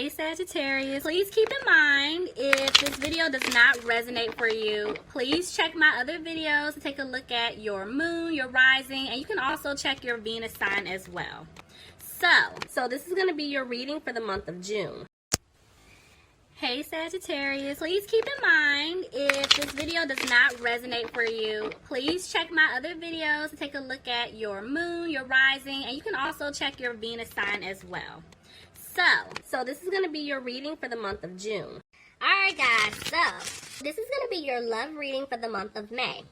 Hey Sagittarius, please keep in mind if this video does not resonate for you, please check my other videos to take a look at your moon, your rising, and you can also check your Venus sign as well. So this is going to be your reading for the month of June. Hey Sagittarius, please keep in mind if this video does not resonate for you, please check my other videos to take a look at your moon, your rising, and you can also check your Venus sign as well. So this is going to be your reading for the month of June. Alright guys, so this is going to be your love reading for the month of May.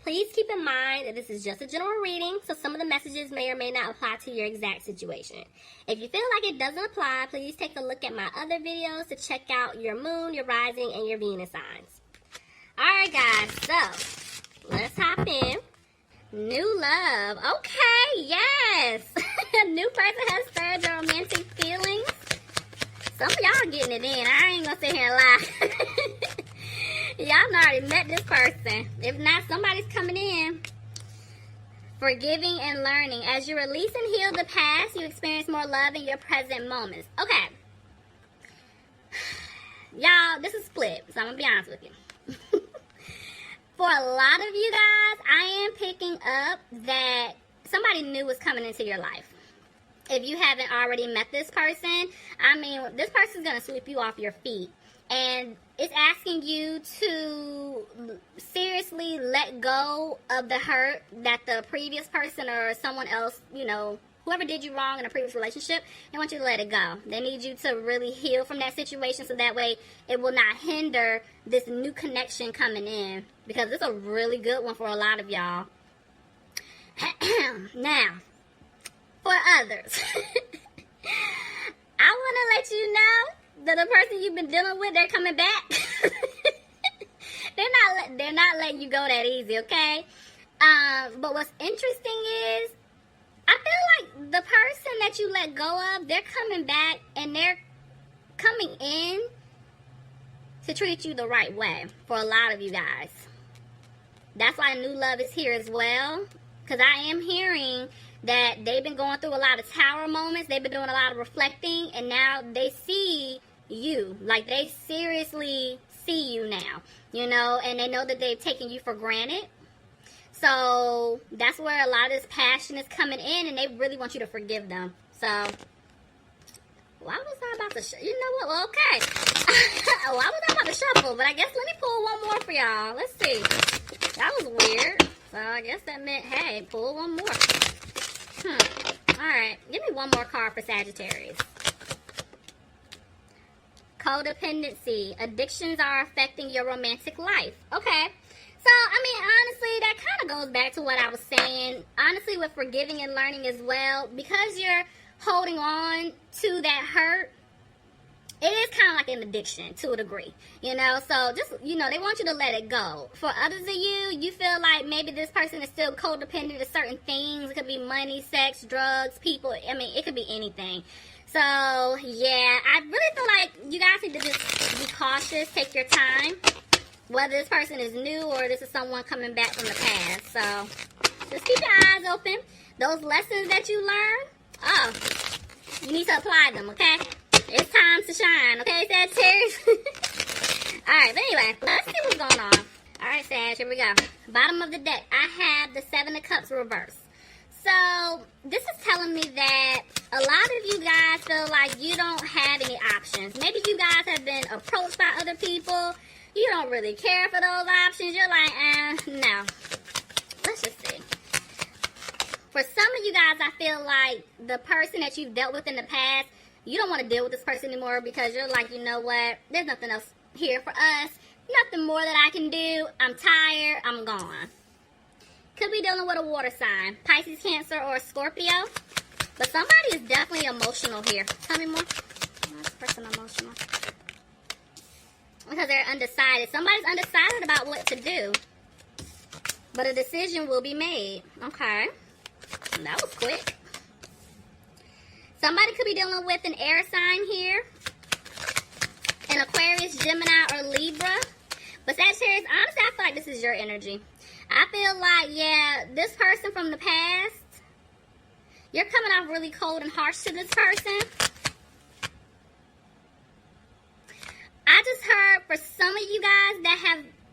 Please keep in mind that this is just a general reading, so some of the messages may or may not apply to your exact situation. If you feel like it doesn't apply, please take a look at my other videos to check out your moon, your rising, and your Venus signs. Alright guys, so let's hop in. New love. Okay, yes. A new person has stirred your romantic feelings. Some of y'all getting it in. I ain't gonna sit here and lie. Y'all already met this person. If not, somebody's coming in. Forgiving and learning. As you release and heal the past, you experience more love in your present moments. Okay. Y'all, this is split, so I'm gonna be honest with you. For a lot of you guys, I am picking up that somebody new is coming into your life. If you haven't already met this person, I mean, this person's going to sweep you off your feet. And it's asking you to seriously let go of the hurt that the previous person or someone else, you know, whoever did you wrong in a previous relationship, they want you to let it go. They need you to really heal from that situation so that way it will not hinder this new connection coming in. Because it's a really good one for a lot of y'all. Now, for others, I want to let you know that the person you've been dealing with, they're coming back. They're not letting you go that easy, okay? But what's interesting is, I feel like the person that you let go of, they're coming back and they're coming in to treat you the right way for a lot of you guys. That's why new love is here as well. Because I am hearing that they've been going through a lot of tower moments. They've been doing a lot of reflecting. And now they see you. Like, they seriously see you now. You know, and they know that they've taken you for granted. So that's where a lot of this passion is coming in, and they really want you to forgive them. So why was I about to you know what? Well, okay. Why was I about to shuffle? But I guess let me pull one more for y'all. Let's see. That was weird. So I guess that meant, hey, pull one more. Alright. Give me one more card for Sagittarius. Codependency. Addictions are affecting your romantic life. Okay. So, I mean, honestly, that kind of goes back to what I was saying. Honestly, with forgiving and learning as well, because you're holding on to that hurt, it is kind of like an addiction to a degree, you know? So, just, you know, they want you to let it go. For others of you, you feel like maybe this person is still codependent to certain things. It could be money, sex, drugs, people. I mean, it could be anything. So, yeah, I really feel like you guys need to just be cautious, take your time. Whether this person is new or this is someone coming back from the past. So, just keep your eyes open. Those lessons that you learn, you need to apply them, okay? It's time to shine, okay, Sagittarius? Alright, but anyway, let's see what's going on. Alright, Sag, here we go. Bottom of the deck, I have the Seven of Cups reversed. So, this is telling me that a lot of you guys feel like you don't have any options. Maybe you guys have been approached by other people. You don't really care for those options. You're like, no. Let's just see. For some of you guys, I feel like the person that you've dealt with in the past, you don't want to deal with this person anymore because you're like, you know what? There's nothing else here for us. Nothing more that I can do. I'm tired. I'm gone. Could be dealing with a water sign. Pisces, Cancer, or Scorpio. But somebody is definitely emotional here. Tell me more. Why is this person emotional? Because they're undecided. Somebody's undecided about what to do. But a decision will be made. Okay. That was quick. Somebody could be dealing with an air sign here. An Aquarius, Gemini, or Libra. But Sagittarius, honestly, I feel like this is your energy. I feel like, yeah, this person from the past, you're coming off really cold and harsh to this person.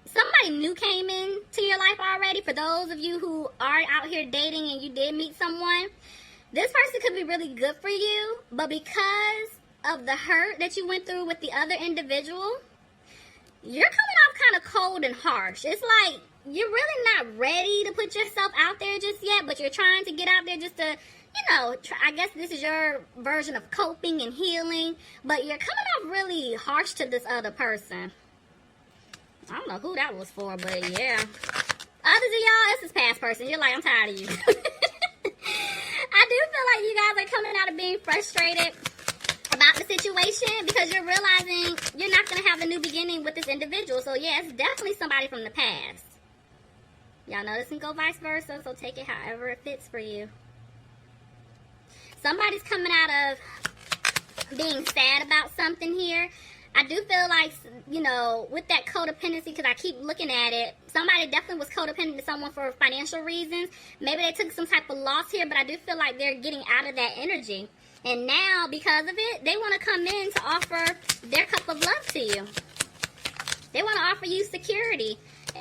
somebody new came into your life already. For those of you who are out here dating and you did meet someone, this person could be really good for you, but because of the hurt that you went through with the other individual, you're coming off kind of cold and harsh. It's like you're really not ready to put yourself out there just yet, but you're trying to get out there just to, I guess this is your version of coping and healing, but you're coming off really harsh to this other person. I don't know who that was for, but yeah. Others of y'all, this is past person. You're like, I'm tired of you. I do feel like you guys are coming out of being frustrated about the situation because you're realizing you're not going to have a new beginning with this individual. So yeah, it's definitely somebody from the past. Y'all know this can go vice versa, so take it however it fits for you. Somebody's coming out of being sad about something here. I do feel like, with that codependency, because I keep looking at it, somebody definitely was codependent to someone for financial reasons. Maybe they took some type of loss here, but I do feel like they're getting out of that energy. And now, because of it, they want to come in to offer their cup of love to you. They want to offer you security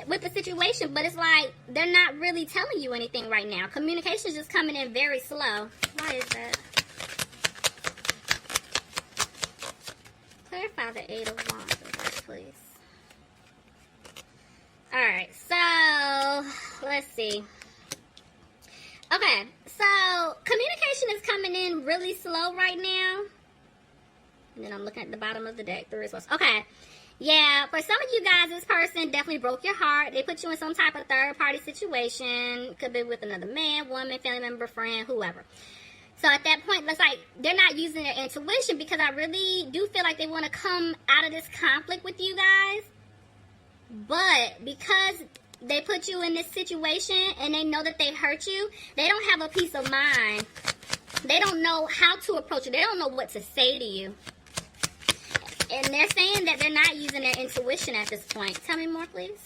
with the situation, but it's like they're not really telling you anything right now. Communication is just coming in very slow. Why is that? Clarify the 8 of Wands, please. Alright, so let's see. Okay, so communication is coming in really slow right now. And then I'm looking at the bottom of the deck. There is one. Okay. Yeah, for some of you guys, this person definitely broke your heart. They put you in some type of third-party situation. Could be with another man, woman, family member, friend, whoever. So at that point, it's like they're not using their intuition because I really do feel like they want to come out of this conflict with you guys. But because they put you in this situation and they know that they hurt you, they don't have a peace of mind. They don't know how to approach you. They don't know what to say to you. And they're saying that they're not using their intuition at this point. Tell me more, please.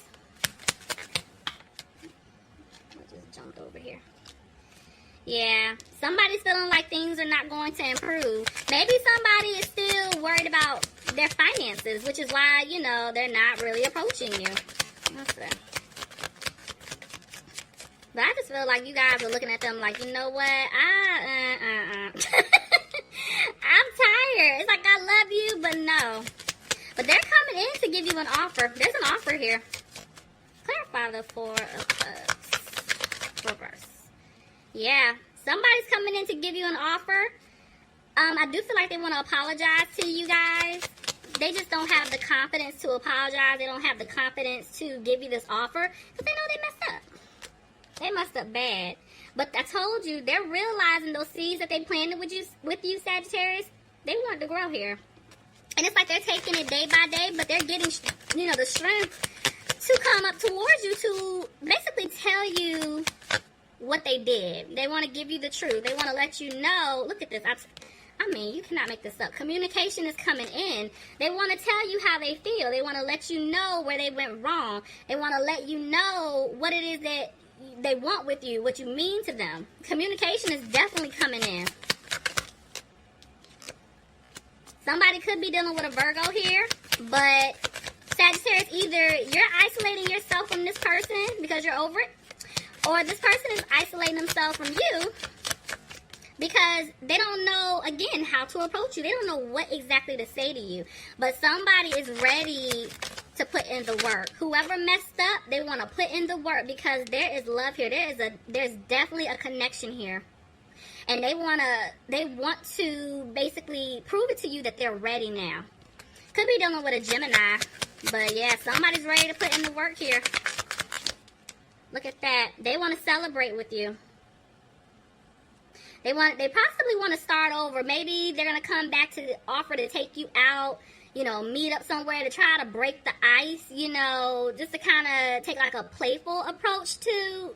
I just jumped over here. Yeah, somebody's feeling like things are not going to improve. Maybe somebody is still worried about their finances, which is why, they're not really approaching you. What's that? But I just feel like you guys are looking at them like, you know what? I'm tired. It's like I love you, but no. But they're coming in to give you an offer. There's an offer here. Clarify the 4 of Cups. Reverse. Yeah. Somebody's coming in to give you an offer. I do feel like they want to apologize to you guys. They just don't have the confidence to apologize. They don't have the confidence to give you this offer because they know they messed up. They messed up bad. But I told you, they're realizing those seeds that they planted with you, Sagittarius, they want to grow here. And it's like they're taking it day by day, but they're getting, the strength to come up towards you to basically tell you what they did. They want to give you the truth. They want to let you know, look at this. I mean, you cannot make this up. Communication is coming in. They want to tell you how they feel. They want to let you know where they went wrong. They want to let you know what it is that they want with you, what you mean to them. Communication is definitely coming in. Somebody could be dealing with a Virgo here, but Sagittarius, either you're isolating yourself from this person because you're over it, or this person is isolating themselves from you because they don't know, again, how to approach you. They don't know what exactly to say to you. But somebody is ready to put in the work. Whoever messed up, they want to put in the work because there is love here. There's definitely a connection here. And they want to basically prove it to you that they're ready now. Could be dealing with a Gemini. But yeah, somebody's ready to put in the work here. Look at that. They want to celebrate with you. They possibly want to start over. Maybe they're going to come back to the offer to take you out, meet up somewhere to try to break the ice, just to kind of take like a playful approach to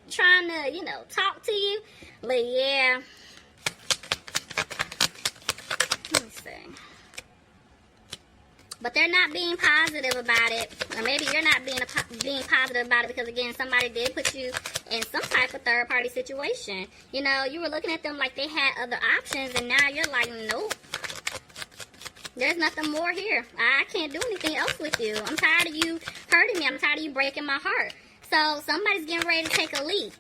trying to, talk to you. But yeah. Let me see. But they're not being positive about it. Or maybe you're not being positive about it because, again, somebody did put you in some type of third-party situation. You were looking at them like they had other options, and now you're like, nope. There's nothing more here. I can't do anything else with you. I'm tired of you hurting me. I'm tired of you breaking my heart. So somebody's getting ready to take a leap.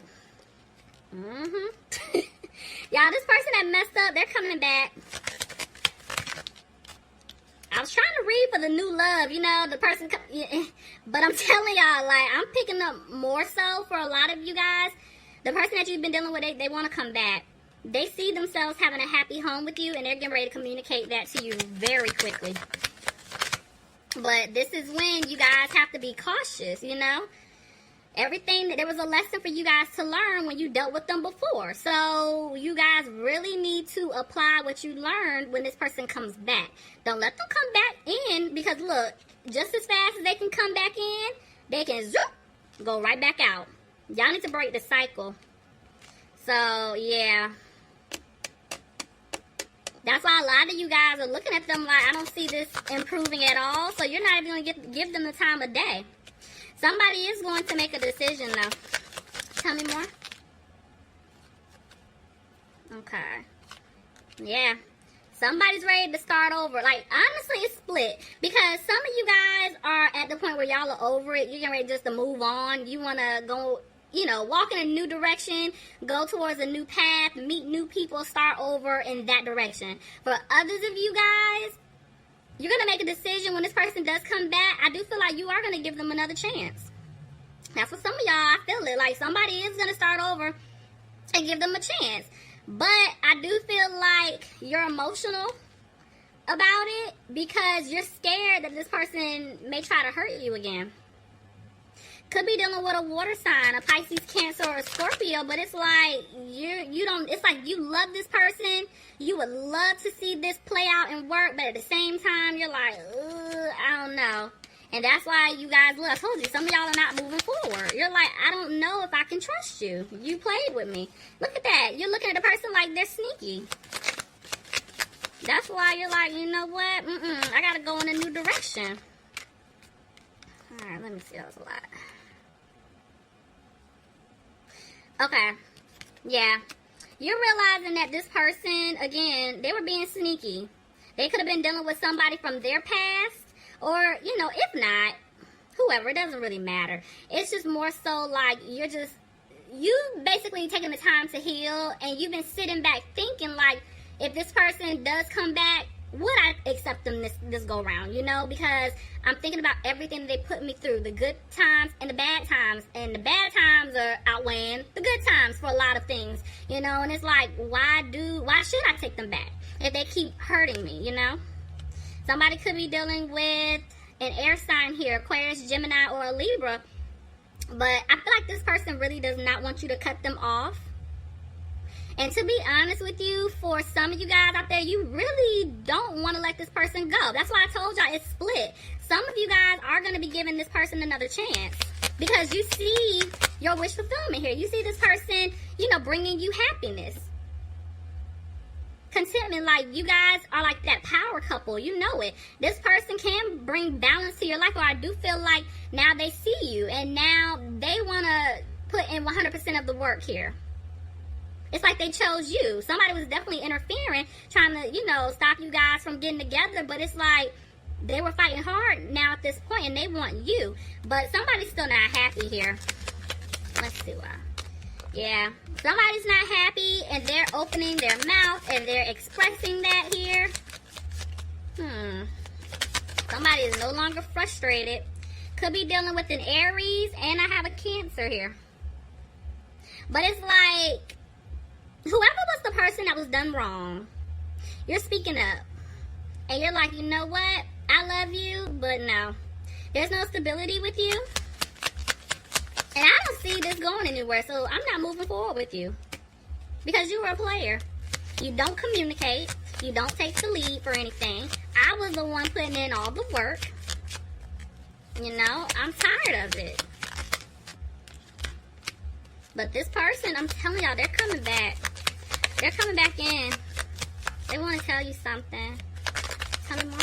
Y'all, this person that messed up, they're coming back. I was trying to read for the new love, you know, the person, but I'm telling y'all, like, I'm picking up more so for a lot of you guys. The person that you've been dealing with, they want to come back. They see themselves having a happy home with you, and they're getting ready to communicate that to you very quickly. But this is when you guys have to be cautious, you know. Everything, there was a lesson for you guys to learn when you dealt with them before. So you guys really need to apply what you learned when this person comes back. Don't let them come back in, because look, just as fast as they can come back in, they can zoop, go right back out. Y'all need to break the cycle. So yeah, that's why a lot of you guys are looking at them like, I don't see this improving at all. So you're not even going to give them the time of day. Somebody is going to make a decision, though. Tell me more. Okay. Yeah. Somebody's ready to start over. Like, honestly, it's split. Because some of you guys are at the point where y'all are over it. You're getting ready just to move on. You want to go, you know, walk in a new direction, go towards a new path, meet new people, start over in that direction. For others of you guys, you're going to make a decision when this person does come back. I do feel like you are going to give them another chance. That's what some of y'all, I feel it. Like somebody is going to start over and give them a chance. But I do feel like you're emotional about it because you're scared that this person may try to hurt you again. Could be dealing with a water sign, a Pisces, Cancer, or a Scorpio, but it's like it's like you love this person, you would love to see this play out and work, but at the same time, you're like, I don't know. And that's why you guys look, I told you, some of y'all are not moving forward. You're like, I don't know if I can trust you. You played with me. Look at that. You're looking at the person like they're sneaky. That's why you're like, you know what? I gotta go in a new direction. Alright, let me see. That was a lot. Okay, yeah, you're realizing that this person, again, they were being sneaky. They could have been dealing with somebody from their past, or, you know, if not, whoever, it doesn't really matter. It's just more so like you basically taking the time to heal, and you've been sitting back thinking like, if this person does come back, would I accept them this go round, you know, because I'm thinking about everything they put me through, the good times and the bad times, and the bad times are outweighing the good times for a lot of things, you know, and it's like, why should I take them back if they keep hurting me, you know? Somebody could be dealing with an air sign here, Aquarius, Gemini, or a Libra, but I feel like this person really does not want you to cut them off. And to be honest with you, for some of you guys out there, you really don't want to let this person go. That's why I told y'all it's split. Some of you guys are going to be giving this person another chance because you see your wish fulfillment here. You see this person, you know, bringing you happiness, contentment. Like, you guys are like that power couple. You know it. This person can bring balance to your life, or I do feel like now they see you and now they want to put in 100% of the work here. It's like they chose you. Somebody was definitely interfering, trying to, you know, stop you guys from getting together. But it's like they were fighting hard now at this point, and they want you. But somebody's still not happy here. Let's see why. Yeah, somebody's not happy, and they're opening their mouth, and they're expressing that here. Somebody is no longer frustrated. Could be dealing with an Aries, and I have a Cancer here. But it's like, whoever was the person that was done wrong, you're speaking up. And you're like, you know what? I love you, but no. There's no stability with you. And I don't see this going anywhere, so I'm not moving forward with you. Because you were a player. You don't communicate. You don't take the lead for anything. I was the one putting in all the work. You know, I'm tired of it. But this person, I'm telling y'all, they're coming back. They're coming back in. They want to tell you something. Tell me more.